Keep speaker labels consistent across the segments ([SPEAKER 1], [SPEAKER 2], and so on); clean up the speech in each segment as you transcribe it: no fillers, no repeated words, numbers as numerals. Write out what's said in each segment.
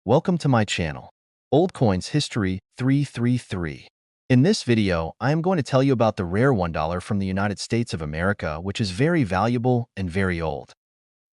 [SPEAKER 1] Welcome to my channel, Old Coins History 333. In this video, I am going to tell you about the rare $1 from the United States of America, which is very valuable and very old.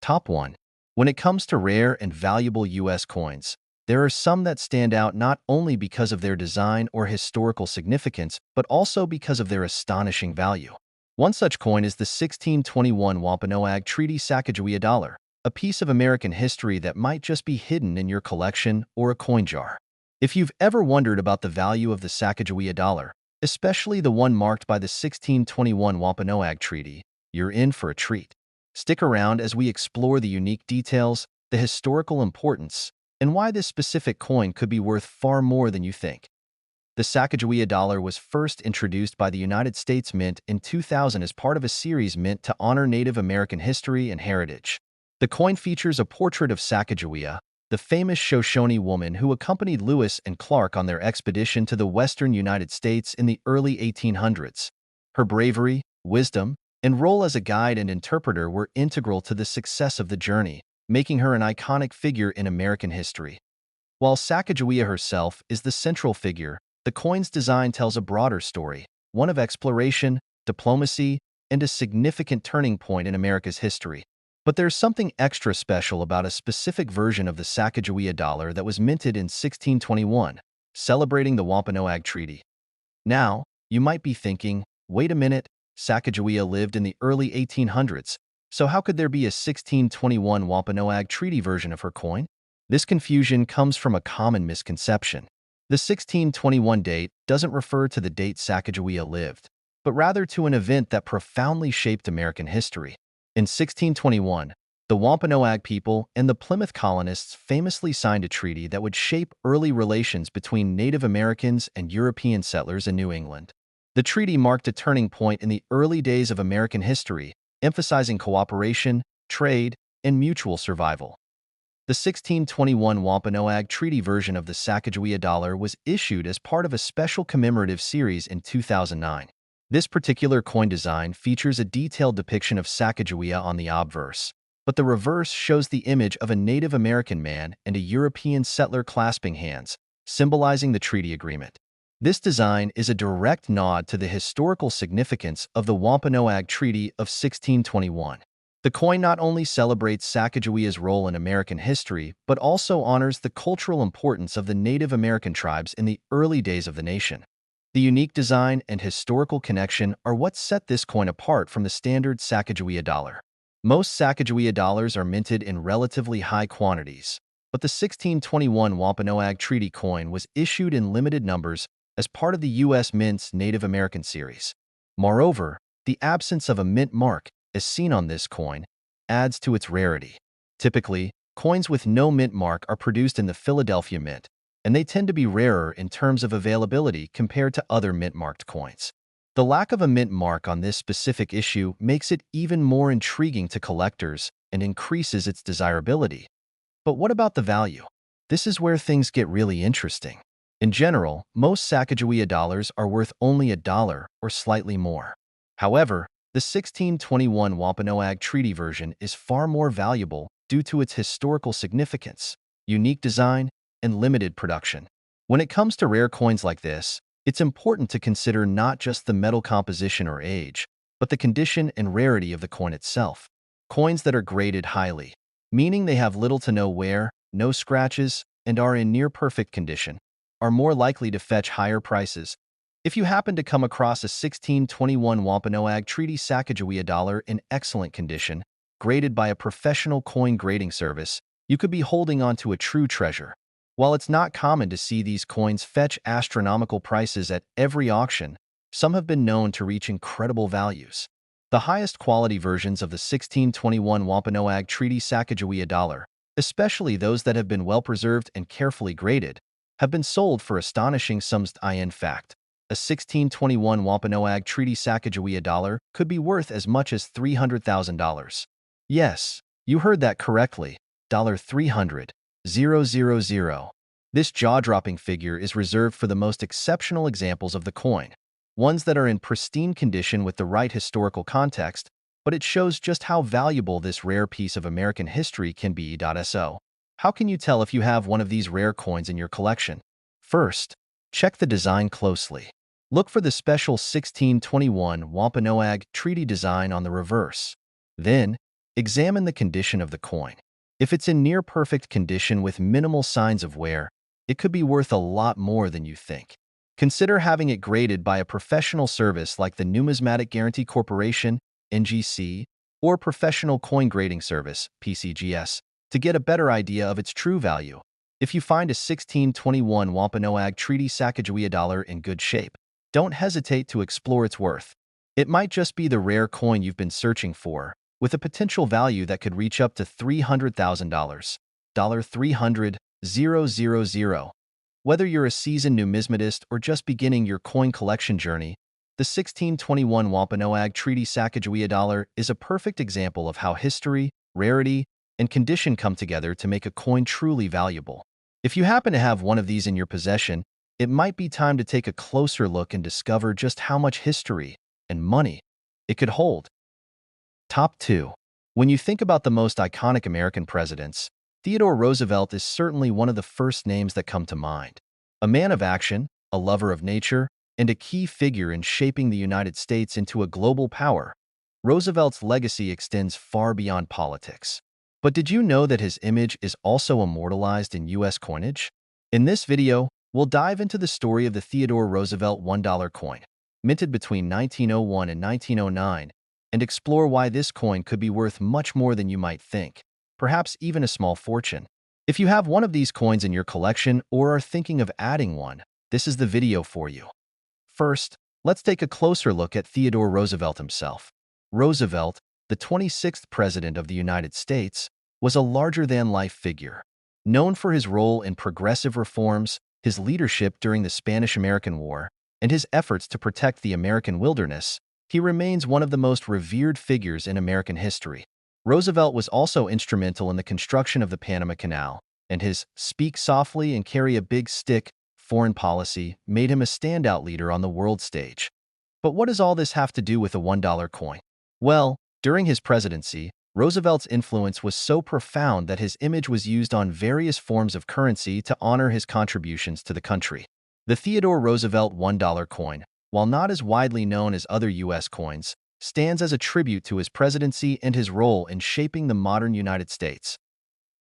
[SPEAKER 1] Top 1. When it comes to rare and valuable U.S. coins, there are some that stand out not only because of their design or historical significance, but also because of their astonishing value. One such coin is the 1621 Wampanoag Treaty Sacagawea dollar, a piece of American history that might just be hidden in your collection or a coin jar. If you've ever wondered about the value of the Sacagawea dollar, especially the one marked by the 1621 Wampanoag Treaty, you're in for a treat. Stick around as we explore the unique details, the historical importance, and why this specific coin could be worth far more than you think. The Sacagawea dollar was first introduced by the United States Mint in 2000 as part of a series meant to honor Native American history and heritage. The coin features a portrait of Sacagawea, the famous Shoshone woman who accompanied Lewis and Clark on their expedition to the western United States in the early 1800s. Her bravery, wisdom, and role as a guide and interpreter were integral to the success of the journey, making her an iconic figure in American history. While Sacagawea herself is the central figure, the coin's design tells a broader story, one of exploration, diplomacy, and a significant turning point in America's history. But there's something extra special about a specific version of the Sacagawea dollar that was minted in 1621, celebrating the Wampanoag Treaty. Now, you might be thinking, wait a minute, Sacagawea lived in the early 1800s, so how could there be a 1621 Wampanoag Treaty version of her coin? This confusion comes from a common misconception. The 1621 date doesn't refer to the date Sacagawea lived, but rather to an event that profoundly shaped American history. In 1621, the Wampanoag people and the Plymouth colonists famously signed a treaty that would shape early relations between Native Americans and European settlers in New England. The treaty marked a turning point in the early days of American history, emphasizing cooperation, trade, and mutual survival. The 1621 Wampanoag Treaty version of the Sacagawea dollar was issued as part of a special commemorative series in 2009. This particular coin design features a detailed depiction of Sacagawea on the obverse, but the reverse shows the image of a Native American man and a European settler clasping hands, symbolizing the treaty agreement. This design is a direct nod to the historical significance of the Wampanoag Treaty of 1621. The coin not only celebrates Sacagawea's role in American history, but also honors the cultural importance of the Native American tribes in the early days of the nation. The unique design and historical connection are what set this coin apart from the standard Sacagawea dollar. Most Sacagawea dollars are minted in relatively high quantities, but the 1621 Wampanoag Treaty coin was issued in limited numbers as part of the U.S. Mint's Native American series. Moreover, the absence of a mint mark, as seen on this coin, adds to its rarity. Typically, coins with no mint mark are produced in the Philadelphia Mint, and they tend to be rarer in terms of availability compared to other mint-marked coins. The lack of a mint mark on this specific issue makes it even more intriguing to collectors and increases its desirability. But what about the value? This is where things get really interesting. In general, most Sacagawea dollars are worth only $1 or slightly more. However, the 1621 Wampanoag Treaty version is far more valuable due to its historical significance, unique design, and limited production. When it comes to rare coins like this, it's important to consider not just the metal composition or age, but the condition and rarity of the coin itself. Coins that are graded highly, meaning they have little to no wear, no scratches, and are in near-perfect condition, are more likely to fetch higher prices. If you happen to come across a 1621 Wampanoag Treaty Sacagawea dollar in excellent condition, graded by a professional coin grading service, you could be holding on to a true treasure. While it's not common to see these coins fetch astronomical prices at every auction, some have been known to reach incredible values. The highest quality versions of the 1621 Wampanoag Treaty Sacagawea dollar, especially those that have been well preserved and carefully graded, have been sold for astonishing sums. In fact, a 1621 Wampanoag Treaty Sacagawea dollar could be worth as much as $300,000. Yes, you heard that correctly, $300,000. This jaw-dropping figure is reserved for the most exceptional examples of the coin, ones that are in pristine condition with the right historical context, but it shows just how valuable this rare piece of American history can be. So, How can you tell if you have one of these rare coins in your collection? First, check the design closely. Look for the special 1621 Wampanoag treaty design on the reverse. Then, examine the condition of the coin. If it's in near-perfect condition with minimal signs of wear, it could be worth a lot more than you think. Consider having it graded by a professional service like the Numismatic Guarantee Corporation, NGC, or Professional Coin Grading Service, PCGS, to get a better idea of its true value. If you find a 1621 Wampanoag Treaty Sacagawea dollar in good shape, don't hesitate to explore its worth. It might just be the rare coin you've been searching for, with a potential value that could reach up to $300,000. $300,000. Whether you're a seasoned numismatist or just beginning your coin collection journey, the 1621 Wampanoag Treaty Sacagawea dollar is a perfect example of how history, rarity, and condition come together to make a coin truly valuable. If you happen to have one of these in your possession, it might be time to take a closer look and discover just how much history and money it could hold. Top 2. When you think about the most iconic American presidents, Theodore Roosevelt is certainly one of the first names that come to mind. A man of action, a lover of nature, and a key figure in shaping the United States into a global power, Roosevelt's legacy extends far beyond politics. But did you know that his image is also immortalized in U.S. coinage? In this video, we'll dive into the story of the Theodore Roosevelt $1 coin, minted between 1901 and 1909, and explore why this coin could be worth much more than you might think, perhaps even a small fortune. If you have one of these coins in your collection or are thinking of adding one, this is the video for you. First, let's take a closer look at Theodore Roosevelt himself. Roosevelt, the 26th President of the United States, was a larger-than-life figure. Known for his role in progressive reforms, his leadership during the Spanish-American War, and his efforts to protect the American wilderness, he remains one of the most revered figures in American history. Roosevelt was also instrumental in the construction of the Panama Canal, and his "speak softly and carry a big stick" foreign policy made him a standout leader on the world stage. But what does all this have to do with a $1 coin? Well, during his presidency, Roosevelt's influence was so profound that his image was used on various forms of currency to honor his contributions to the country. The Theodore Roosevelt $1 coin, while not as widely known as other U.S. coins, stands as a tribute to his presidency and his role in shaping the modern United States.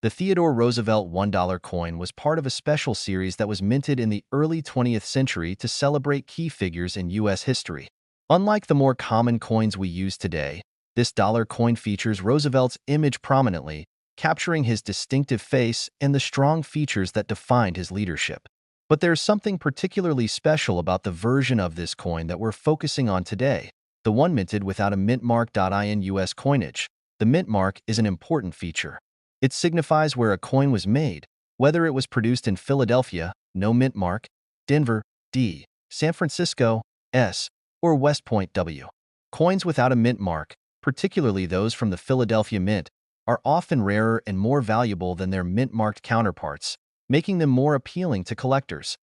[SPEAKER 1] The Theodore Roosevelt $1 coin was part of a special series that was minted in the early 20th century to celebrate key figures in U.S. history. Unlike the more common coins we use today, this dollar coin features Roosevelt's image prominently, capturing his distinctive face and the strong features that defined his leadership. But there's something particularly special about the version of this coin that we're focusing on today, the one minted without a mint mark. In U.S. coinage, the mint mark is an important feature. It signifies where a coin was made, whether it was produced in Philadelphia, no mint mark, Denver, D, San Francisco, S, or West Point, W. Coins without a mint mark, particularly those from the Philadelphia Mint, are often rarer and more valuable than their mint-marked counterparts, making them more appealing to collectors.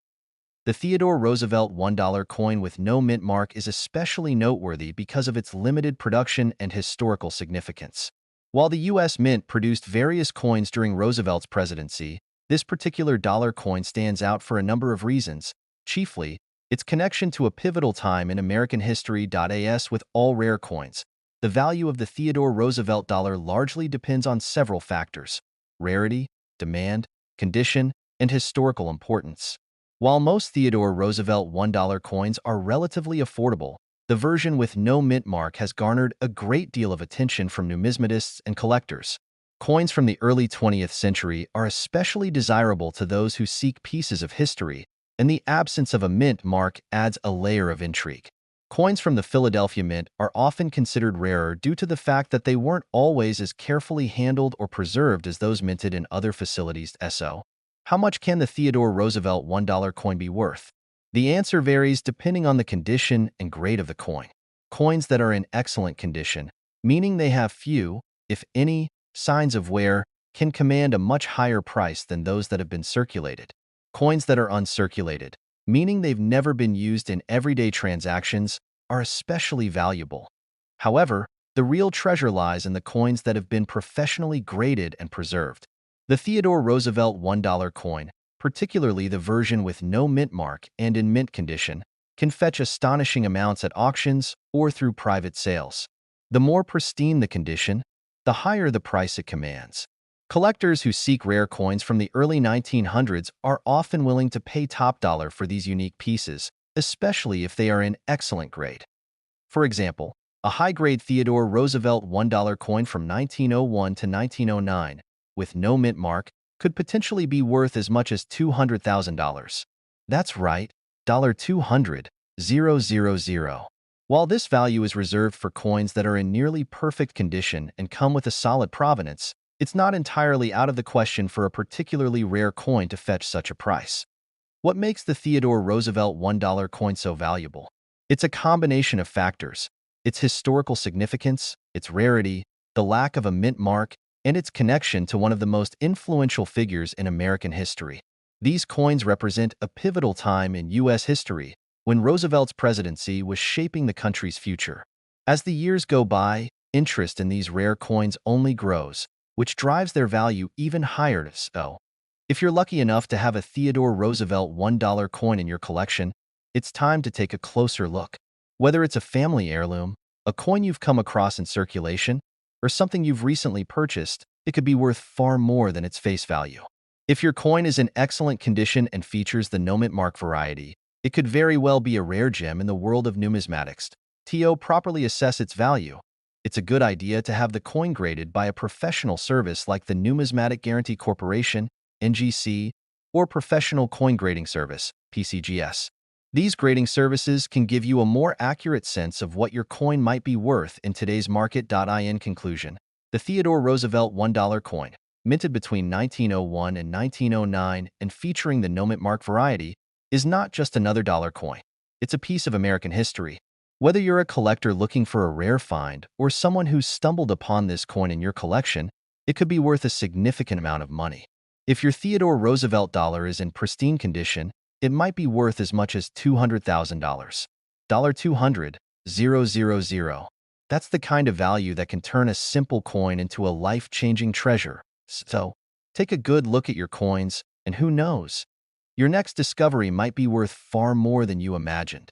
[SPEAKER 1] The Theodore Roosevelt $1 coin with no mint mark is especially noteworthy because of its limited production and historical significance. While the U.S. Mint produced various coins during Roosevelt's presidency, this particular dollar coin stands out for a number of reasons, chiefly its connection to a pivotal time in American history. As with all rare coins, the value of the Theodore Roosevelt dollar largely depends on several factors: rarity, demand, condition, and historical importance. While most Theodore Roosevelt $1 coins are relatively affordable, the version with no mint mark has garnered a great deal of attention from numismatists and collectors. Coins from the early 20th century are especially desirable to those who seek pieces of history, and the absence of a mint mark adds a layer of intrigue. Coins from the Philadelphia Mint are often considered rarer due to the fact that they weren't always as carefully handled or preserved as those minted in other facilities. So, how much can the Theodore Roosevelt $1 coin be worth? The answer varies depending on the condition and grade of the coin. Coins that are in excellent condition, meaning they have few, if any, signs of wear, can command a much higher price than those that have been circulated. Coins that are uncirculated, meaning they've never been used in everyday transactions, are especially valuable. However, the real treasure lies in the coins that have been professionally graded and preserved. The Theodore Roosevelt $1 coin, particularly the version with no mint mark and in mint condition, can fetch astonishing amounts at auctions or through private sales. The more pristine the condition, the higher the price it commands. Collectors who seek rare coins from the early 1900s are often willing to pay top dollar for these unique pieces, especially if they are in excellent grade. For example, a high-grade Theodore Roosevelt $1 coin from 1901 to 1909, with no mint mark, could potentially be worth as much as $200,000. That's right, $200,000. While this value is reserved for coins that are in nearly perfect condition and come with a solid provenance, it's not entirely out of the question for a particularly rare coin to fetch such a price. What makes the Theodore Roosevelt $1 coin so valuable? It's a combination of factors: its historical significance, its rarity, the lack of a mint mark, and its connection to one of the most influential figures in American history. These coins represent a pivotal time in U.S. history when Roosevelt's presidency was shaping the country's future. As the years go by, interest in these rare coins only grows, which drives their value even higher. So, if you're lucky enough to have a Theodore Roosevelt $1 coin in your collection, it's time to take a closer look. Whether it's a family heirloom, a coin you've come across in circulation, or something you've recently purchased, it could be worth far more than its face value. If your coin is in excellent condition and features the no mint mark variety, it could very well be a rare gem in the world of numismatics. To properly assess its value, it's a good idea to have the coin graded by a professional service like the Numismatic Guarantee Corporation, NGC, or Professional Coin Grading Service, PCGS. These grading services can give you a more accurate sense of what your coin might be worth in today's market. In conclusion, the Theodore Roosevelt $1 coin, minted between 1901 and 1909 and featuring the no mint mark variety, is not just another dollar coin. It's a piece of American history. Whether you're a collector looking for a rare find or someone who's stumbled upon this coin in your collection, it could be worth a significant amount of money. If your Theodore Roosevelt dollar is in pristine condition, it might be worth as much as $200,000. $200,000. That's the kind of value that can turn a simple coin into a life-changing treasure. So, take a good look at your coins, and who knows? Your next discovery might be worth far more than you imagined.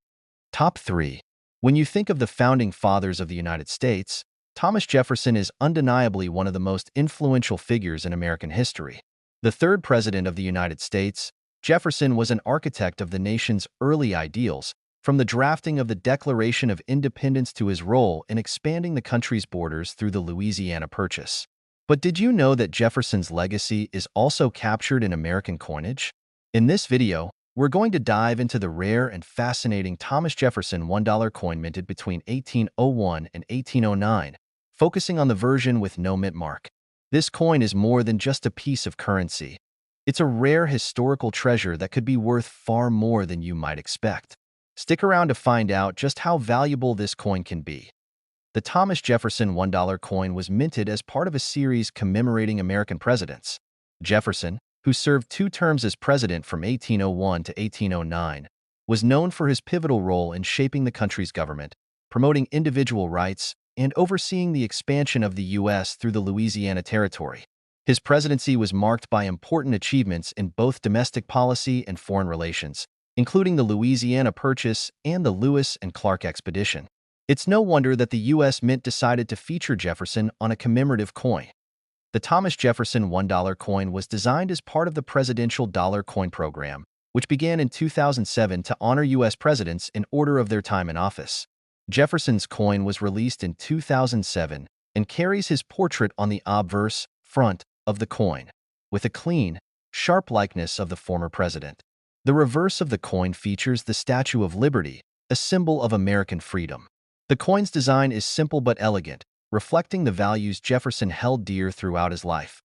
[SPEAKER 1] Top 3. When you think of the founding fathers of the United States, Thomas Jefferson is undeniably one of the most influential figures in American history. The third president of the United States, Jefferson was an architect of the nation's early ideals, from the drafting of the Declaration of Independence to his role in expanding the country's borders through the Louisiana Purchase. But did you know that Jefferson's legacy is also captured in American coinage? In this video, we're going to dive into the rare and fascinating Thomas Jefferson $1 coin minted between 1801 and 1809, focusing on the version with no mint mark. This coin is more than just a piece of currency. It's a rare historical treasure that could be worth far more than you might expect. Stick around to find out just how valuable this coin can be. The Thomas Jefferson $1 coin was minted as part of a series commemorating American presidents. Jefferson, who served 2 terms as president from 1801 to 1809, was known for his pivotal role in shaping the country's government, promoting individual rights, and overseeing the expansion of the U.S. through the Louisiana Territory. His presidency was marked by important achievements in both domestic policy and foreign relations, including the Louisiana Purchase and the Lewis and Clark Expedition. It's no wonder that the U.S. Mint decided to feature Jefferson on a commemorative coin. The Thomas Jefferson $1 coin was designed as part of the Presidential Dollar Coin Program, which began in 2007 to honor U.S. presidents in order of their time in office. Jefferson's coin was released in 2007 and carries his portrait on the obverse front of the coin, with a clean, sharp likeness of the former president. The reverse of the coin features the Statue of Liberty, a symbol of American freedom. The coin's design is simple but elegant, reflecting the values Jefferson held dear throughout his life.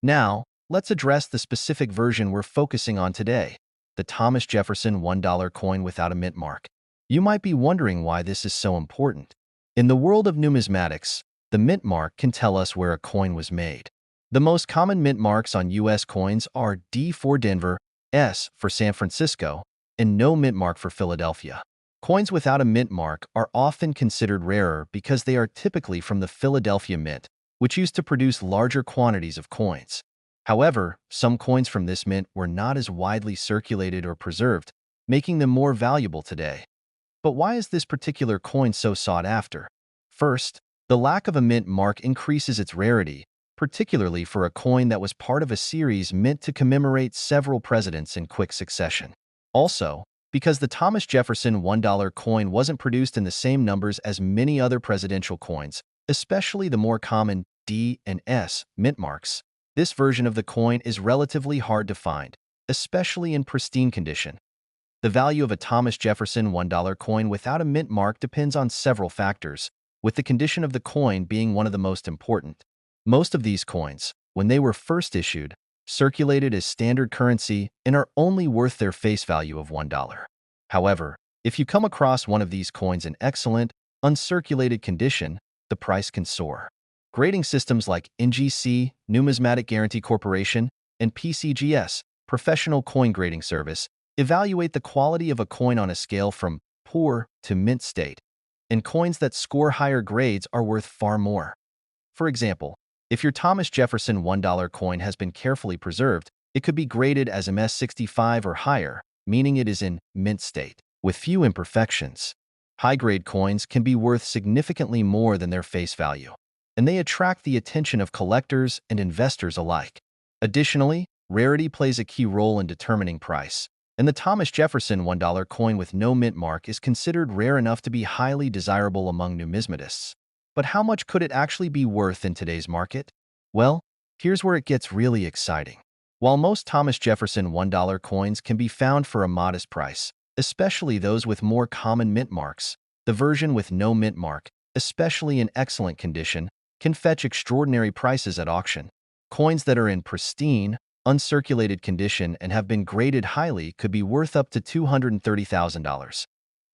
[SPEAKER 1] Now, let's address the specific version we're focusing on today, the Thomas Jefferson $1 coin without a mint mark. You might be wondering why this is so important. In the world of numismatics, the mint mark can tell us where a coin was made. The most common mint marks on U.S. coins are D for Denver, S for San Francisco, and no mint mark for Philadelphia. Coins without a mint mark are often considered rarer because they are typically from the Philadelphia Mint, which used to produce larger quantities of coins. However, some coins from this mint were not as widely circulated or preserved, making them more valuable today. But why is this particular coin so sought after? First, the lack of a mint mark increases its rarity, particularly for a coin that was part of a series meant to commemorate several presidents in quick succession. Also, because the Thomas Jefferson $1 coin wasn't produced in the same numbers as many other presidential coins, especially the more common D and S mint marks, this version of the coin is relatively hard to find, especially in pristine condition. The value of a Thomas Jefferson $1 coin without a mint mark depends on several factors, with the condition of the coin being one of the most important. Most of these coins, when they were first issued, circulated as standard currency and are only worth their face value of $1. However, if you come across one of these coins in excellent, uncirculated condition, the price can soar. Grading systems like NGC, Numismatic Guarantee Corporation, and PCGS, Professional Coin Grading Service, evaluate the quality of a coin on a scale from poor to mint state, and coins that score higher grades are worth far more. For example, if your Thomas Jefferson $1 coin has been carefully preserved, it could be graded as MS65 or higher, meaning it is in mint state, with few imperfections. High-grade coins can be worth significantly more than their face value, and they attract the attention of collectors and investors alike. Additionally, rarity plays a key role in determining price, and the Thomas Jefferson $1 coin with no mint mark is considered rare enough to be highly desirable among numismatists. But how much could it actually be worth in today's market? Well, here's where it gets really exciting. While most Thomas Jefferson $1 coins can be found for a modest price, especially those with more common mint marks, the version with no mint mark, especially in excellent condition, can fetch extraordinary prices at auction. Coins that are in pristine, uncirculated condition and have been graded highly could be worth up to $230,000.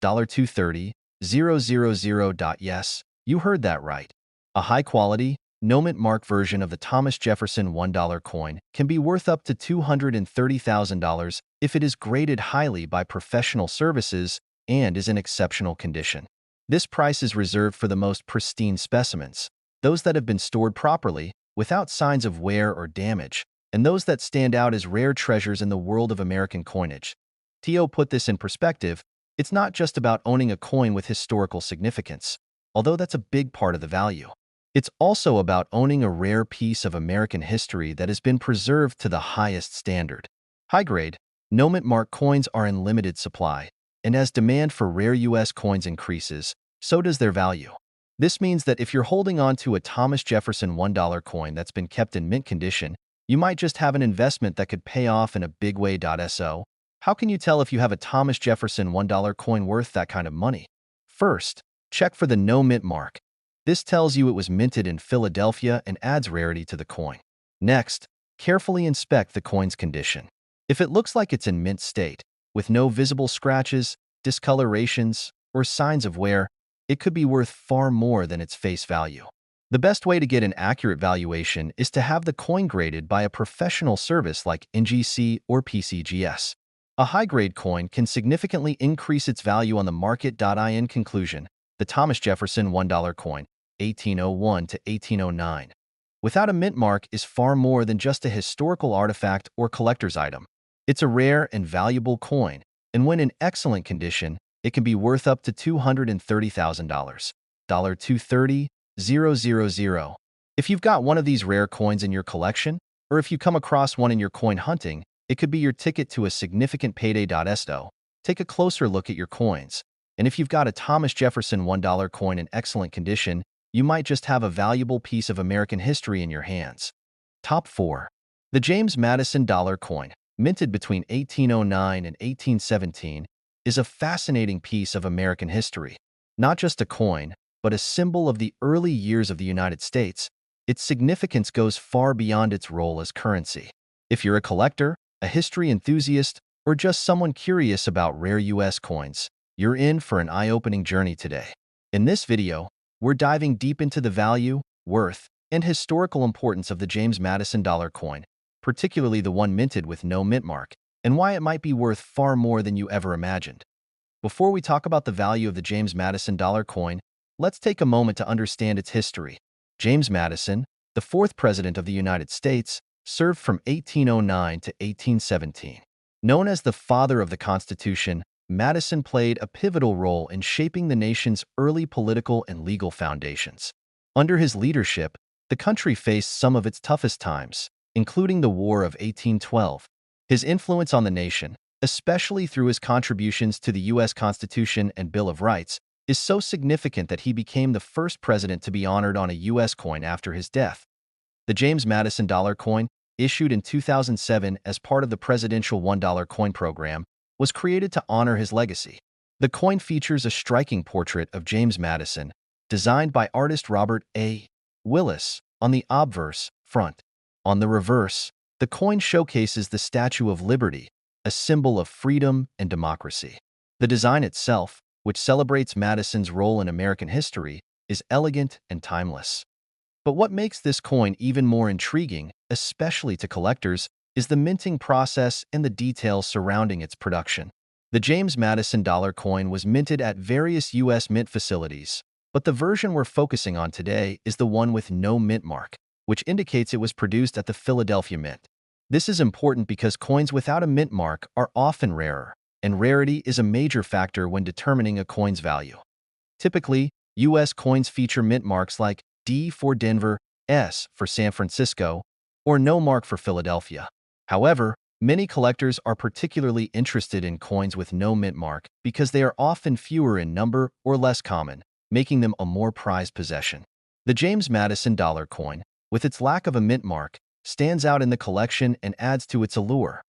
[SPEAKER 1] $230,000. Yes, you heard that right. A high-quality, no-mint mark version of the Thomas Jefferson $1 coin can be worth up to $230,000 if it is graded highly by professional services and is in exceptional condition. This price is reserved for the most pristine specimens, those that have been stored properly, without signs of wear or damage, and those that stand out as rare treasures in the world of American coinage. Theo put this in perspective. It's not just about owning a coin with historical significance, although that's a big part of the value. It's also about owning a rare piece of American history that has been preserved to the highest standard. High-grade, no-mint mark coins are in limited supply, and as demand for rare U.S. coins increases, so does their value. This means that if you're holding on to a Thomas Jefferson $1 coin that's been kept in mint condition, you might just have an investment that could pay off in a big way. So, how can you tell if you have a Thomas Jefferson $1 coin worth that kind of money? First, check for the no mint mark. This tells you it was minted in Philadelphia and adds rarity to the coin. Next, carefully inspect the coin's condition. If it looks like it's in mint state, with no visible scratches, discolorations, or signs of wear, it could be worth far more than its face value. The best way to get an accurate valuation is to have the coin graded by a professional service like NGC or PCGS. A high-grade coin can significantly increase its value on the market. In conclusion, the Thomas Jefferson $1 coin, 1801 to 1809, without a mint mark is far more than just a historical artifact or collector's item. It's a rare and valuable coin, and when in excellent condition, it can be worth up to $230,000. $230,000. If you've got one of these rare coins in your collection, or if you come across one in your coin hunting, it could be your ticket to a significant payday. Take a closer look at your coins, and if you've got a Thomas Jefferson $1 coin in excellent condition, you might just have a valuable piece of American history in your hands. Top 4. The James Madison dollar coin, minted between 1809 and 1817, is a fascinating piece of American history. Not just a coin, but a symbol of the early years of the United States. Its significance goes far beyond its role as currency. If you're a collector, a history enthusiast, or just someone curious about rare U.S. coins, you're in for an eye-opening journey today. In this video, we're diving deep into the value, worth, and historical importance of the James Madison dollar coin, particularly the one minted with no mint mark, and why it might be worth far more than you ever imagined. Before we talk about the value of the James Madison dollar coin, let's take a moment to understand its history. James Madison, the fourth president of the United States, served from 1809 to 1817. Known as the father of the Constitution, Madison played a pivotal role in shaping the nation's early political and legal foundations. Under his leadership, the country faced some of its toughest times, including the War of 1812. His influence on the nation, especially through his contributions to the U.S. Constitution and Bill of Rights, is so significant that he became the first president to be honored on a U.S. coin after his death. The James Madison dollar coin, issued in 2007 as part of the presidential $1 coin program, was created to honor his legacy. The coin features a striking portrait of James Madison, designed by artist Robert A. Willis, on the obverse front. On the reverse, the coin showcases the Statue of Liberty, a symbol of freedom and democracy. The design itself, which celebrates Madison's role in American history, is elegant and timeless. But what makes this coin even more intriguing, especially to collectors, is the minting process and the details surrounding its production. The James Madison dollar coin was minted at various U.S. mint facilities, but the version we're focusing on today is the one with no mint mark, which indicates it was produced at the Philadelphia Mint. This is important because coins without a mint mark are often rarer, and rarity is a major factor when determining a coin's value. Typically, U.S. coins feature mint marks like D for Denver, S for San Francisco, or no mark for Philadelphia. However, many collectors are particularly interested in coins with no mint mark because they are often fewer in number or less common, making them a more prized possession. The James Madison dollar coin, with its lack of a mint mark, stands out in the collection and adds to its allure.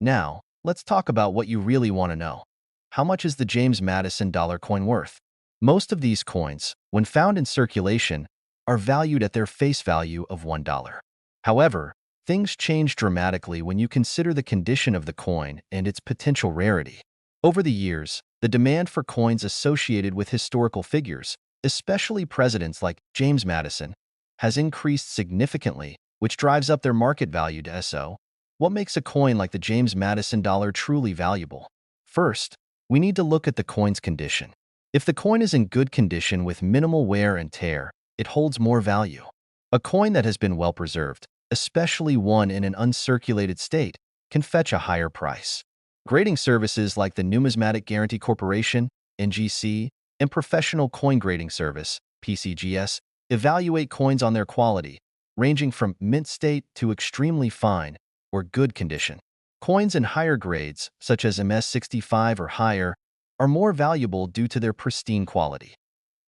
[SPEAKER 1] Now, let's talk about what you really want to know. How much is the James Madison dollar coin worth? Most of these coins, when found in circulation, are valued at their face value of $1. However, things change dramatically when you consider the condition of the coin and its potential rarity. Over the years, the demand for coins associated with historical figures, especially presidents like James Madison, has increased significantly, which drives up their market value to SO. What makes a coin like the James Madison dollar truly valuable? First, we need to look at the coin's condition. If the coin is in good condition with minimal wear and tear, it holds more value. A coin that has been well preserved, especially one in an uncirculated state, can fetch a higher price. Grading services like the Numismatic Guarantee Corporation, NGC, and Professional Coin Grading Service, PCGS, evaluate coins on their quality, ranging from mint state to extremely fine or good condition. Coins in higher grades, such as MS65 or higher, are more valuable due to their pristine quality.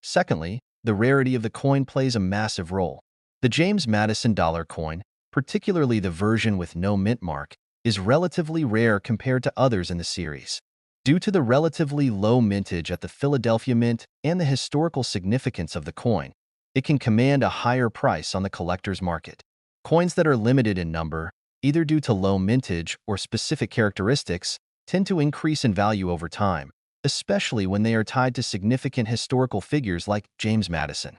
[SPEAKER 1] Secondly, the rarity of the coin plays a massive role. The James Madison dollar coin, particularly the version with no mint mark, is relatively rare compared to others in the series. Due to the relatively low mintage at the Philadelphia Mint and the historical significance of the coin, it can command a higher price on the collector's market. Coins that are limited in number, either due to low mintage or specific characteristics, tend to increase in value over time, especially when they are tied to significant historical figures like James Madison.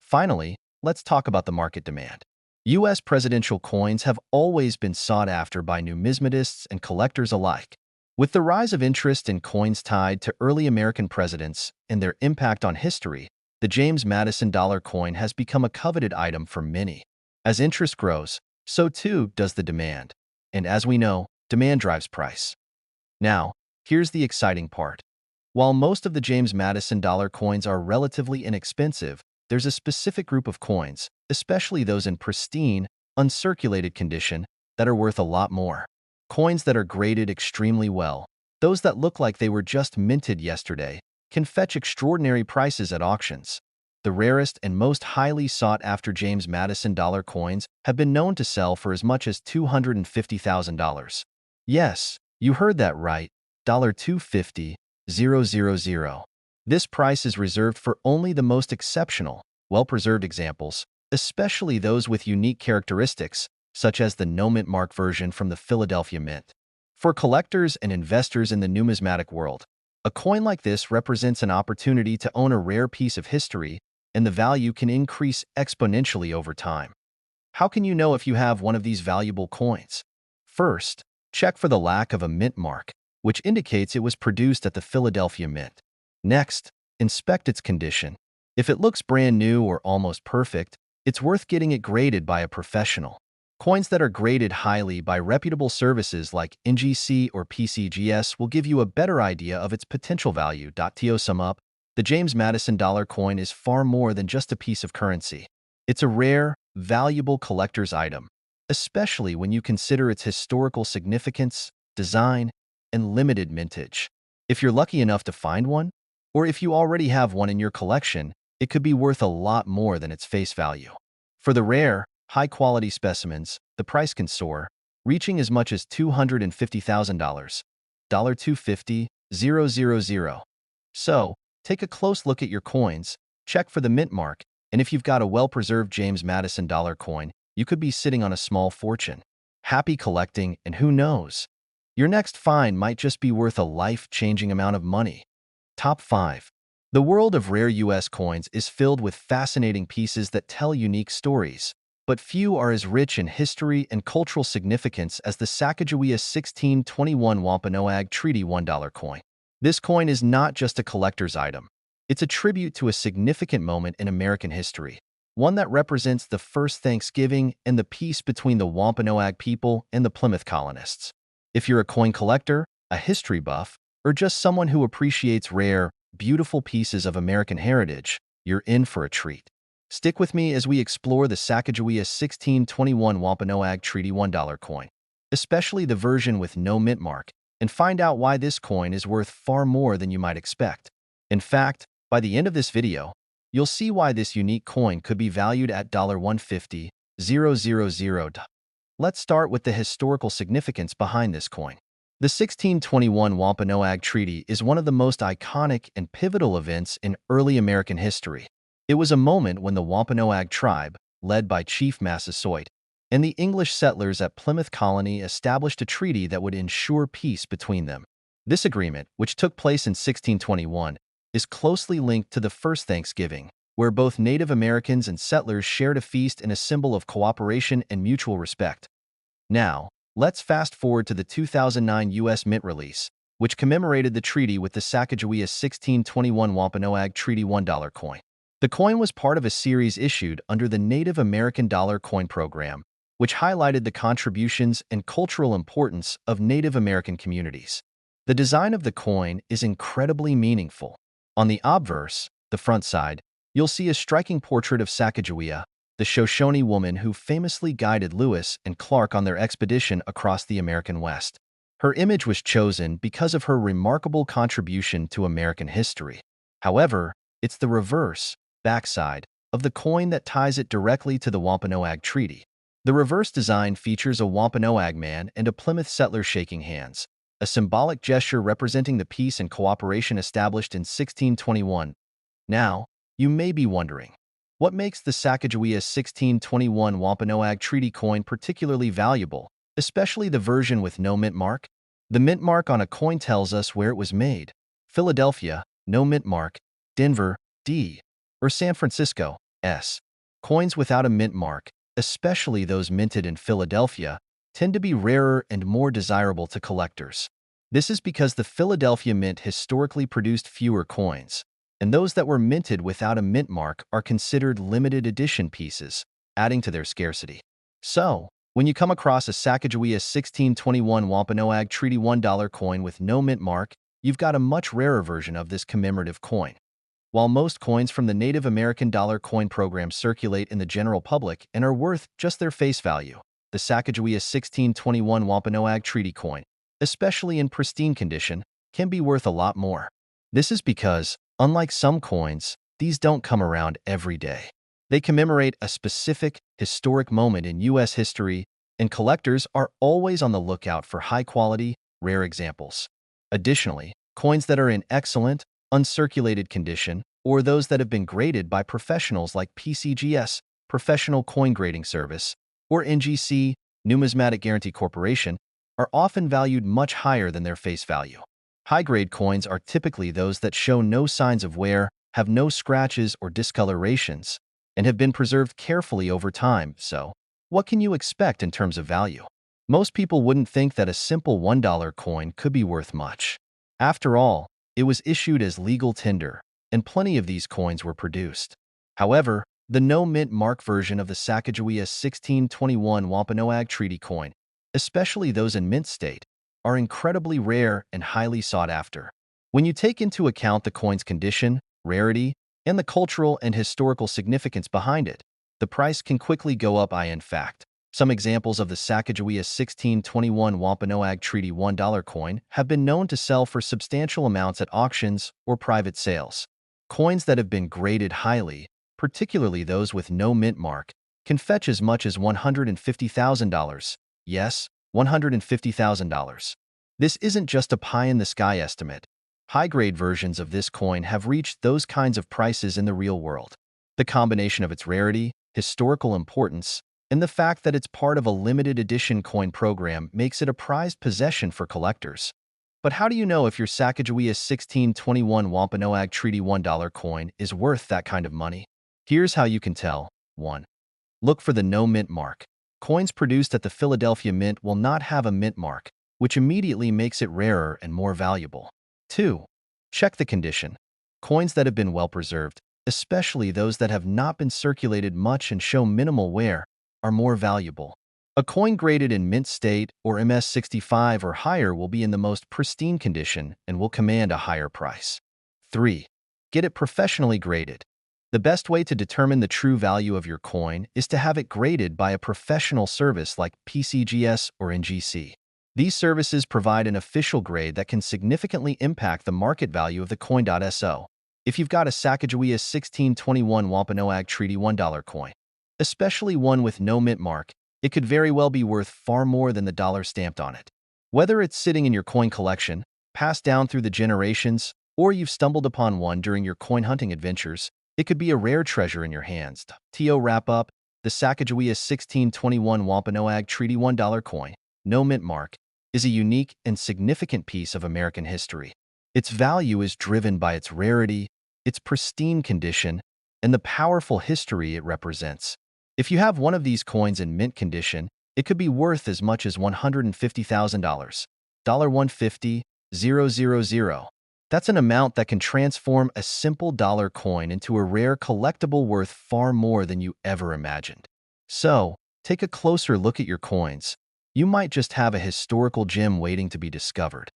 [SPEAKER 1] Finally, let's talk about the market demand. U.S. presidential coins have always been sought after by numismatists and collectors alike. With the rise of interest in coins tied to early American presidents and their impact on history, the James Madison dollar coin has become a coveted item for many. As interest grows, so too does the demand. And as we know, demand drives price. Now, here's the exciting part. While most of the James Madison dollar coins are relatively inexpensive, there's a specific group of coins, especially those in pristine, uncirculated condition, that are worth a lot more. Coins that are graded extremely well, those that look like they were just minted yesterday, can fetch extraordinary prices at auctions. The rarest and most highly sought-after James Madison dollar coins have been known to sell for as much as $250,000. Yes, you heard that right, $250,000. This price is reserved for only the most exceptional, well-preserved examples, especially those with unique characteristics, such as the no mint mark version from the Philadelphia Mint. For collectors and investors in the numismatic world, a coin like this represents an opportunity to own a rare piece of history, and the value can increase exponentially over time. How can you know if you have one of these valuable coins? First, check for the lack of a mint mark, which indicates it was produced at the Philadelphia Mint. Next, inspect its condition. If it looks brand new or almost perfect, it's worth getting it graded by a professional. Coins that are graded highly by reputable services like NGC or PCGS will give you a better idea of its potential value. To sum up, the James Madison dollar coin is far more than just a piece of currency. It's a rare, valuable collector's item, especially when you consider its historical significance, design, and limited mintage. If you're lucky enough to find one, or if you already have one in your collection, it could be worth a lot more than its face value. For the rare, high-quality specimens, the price can soar, reaching as much as $250,000, $250,000. So, take a close look at your coins, check for the mint mark, and if you've got a well-preserved James Madison dollar coin, you could be sitting on a small fortune. Happy collecting, and who knows? Your next find might just be worth a life-changing amount of money. Top 5. The world of rare U.S. coins is filled with fascinating pieces that tell unique stories, but few are as rich in history and cultural significance as the Sacagawea 1621 Wampanoag Treaty $1 coin. This coin is not just a collector's item. It's a tribute to a significant moment in American history, one that represents the first Thanksgiving and the peace between the Wampanoag people and the Plymouth colonists. If you're a coin collector, a history buff, or just someone who appreciates rare, beautiful pieces of American heritage, you're in for a treat. Stick with me as we explore the Sacagawea 1621 Wampanoag Treaty $1 coin, especially the version with no mint mark, and find out why this coin is worth far more than you might expect. In fact, by the end of this video, you'll see why this unique coin could be valued at $150,000. Let's start with the historical significance behind this coin. The 1621 Wampanoag Treaty is one of the most iconic and pivotal events in early American history. It was a moment when the Wampanoag tribe, led by Chief Massasoit, and the English settlers at Plymouth Colony established a treaty that would ensure peace between them. This agreement, which took place in 1621, is closely linked to the first Thanksgiving, where both Native Americans and settlers shared a feast in a symbol of cooperation and mutual respect. Now, let's fast forward to the 2009 U.S. Mint release, which commemorated the treaty with the Sacagawea 1621 Wampanoag Treaty $1 coin. The coin was part of a series issued under the Native American Dollar Coin Program, which highlighted the contributions and cultural importance of Native American communities. The design of the coin is incredibly meaningful. On the obverse, the front side, you'll see a striking portrait of Sacagawea, the Shoshone woman who famously guided Lewis and Clark on their expedition across the American West. Her image was chosen because of her remarkable contribution to American history. However, it's the reverse, backside, of the coin that ties it directly to the Wampanoag Treaty. The reverse design features a Wampanoag man and a Plymouth settler shaking hands, a symbolic gesture representing the peace and cooperation established in 1621. Now, you may be wondering, what makes the Sacagawea 1621 Wampanoag Treaty coin particularly valuable, especially the version with no mint mark? The mint mark on a coin tells us where it was made: Philadelphia, no mint mark; Denver, D; or San Francisco, S. Coins without a mint mark, especially those minted in Philadelphia, tend to be rarer and more desirable to collectors. This is because the Philadelphia Mint historically produced fewer coins, and those that were minted without a mint mark are considered limited edition pieces, adding to their scarcity. So, when you come across a Sacagawea 1621 Wampanoag Treaty $1 coin with no mint mark, you've got a much rarer version of this commemorative coin. While most coins from the Native American Dollar Coin Program circulate in the general public and are worth just their face value, the Sacagawea 1621 Wampanoag Treaty coin, especially in pristine condition, can be worth a lot more. This is because, unlike some coins, these don't come around every day. They commemorate a specific, historic moment in U.S. history, and collectors are always on the lookout for high-quality, rare examples. Additionally, coins that are in excellent, uncirculated condition, or those that have been graded by professionals like PCGS, Professional Coin Grading Service, or NGC, Numismatic Guarantee Corporation, are often valued much higher than their face value. High-grade coins are typically those that show no signs of wear, have no scratches or discolorations, and have been preserved carefully over time. So, what can you expect in terms of value? Most people wouldn't think that a simple $1 coin could be worth much. After all, it was issued as legal tender, and plenty of these coins were produced. However, The no-mint mark version of the Sacagawea 1621 Wampanoag Treaty coin, especially those in mint state, are incredibly rare and highly sought after. When you take into account the coin's condition, rarity, and the cultural and historical significance behind it, the price can quickly go up. In fact, some examples of the Sacagawea 1621 Wampanoag Treaty $1 coin have been known to sell for substantial amounts at auctions or private sales. Coins that have been graded highly, particularly those with no mint mark, can fetch as much as $150,000. Yes, $150,000. This isn't just a pie-in-the-sky estimate. High-grade versions of this coin have reached those kinds of prices in the real world. The combination of its rarity, historical importance, and the fact that it's part of a limited edition coin program makes it a prized possession for collectors. But how do you know if your Sacagawea 1621 Wampanoag Treaty $1 coin is worth that kind of money? Here's how you can tell. 1. Look for the no mint mark. Coins produced at the Philadelphia Mint will not have a mint mark, which immediately makes it rarer and more valuable. 2. Check the condition. Coins that have been well preserved, especially those that have not been circulated much and show minimal wear, are more valuable. A coin graded in mint state or MS65 or higher will be in the most pristine condition and will command a higher price. 3. Get it professionally graded. The best way to determine the true value of your coin is to have it graded by a professional service like PCGS or NGC. These services provide an official grade that can significantly impact the market value of the coin. So, if you've got a Sacagawea 1621 Wampanoag Treaty $1 coin, especially one with no mint mark, it could very well be worth far more than the dollar stamped on it. Whether it's sitting in your coin collection, passed down through the generations, or you've stumbled upon one during your coin hunting adventures, it could be a rare treasure in your hands. To wrap up, the Sacagawea 1621 Wampanoag Treaty $1 coin, no mint mark, is a unique and significant piece of American history. Its value is driven by its rarity, its pristine condition, and the powerful history it represents. If you have one of these coins in mint condition, it could be worth as much as $150,000. $150,000. That's an amount that can transform a simple dollar coin into a rare collectible worth far more than you ever imagined. So, take a closer look at your coins. You might just have a historical gem waiting to be discovered.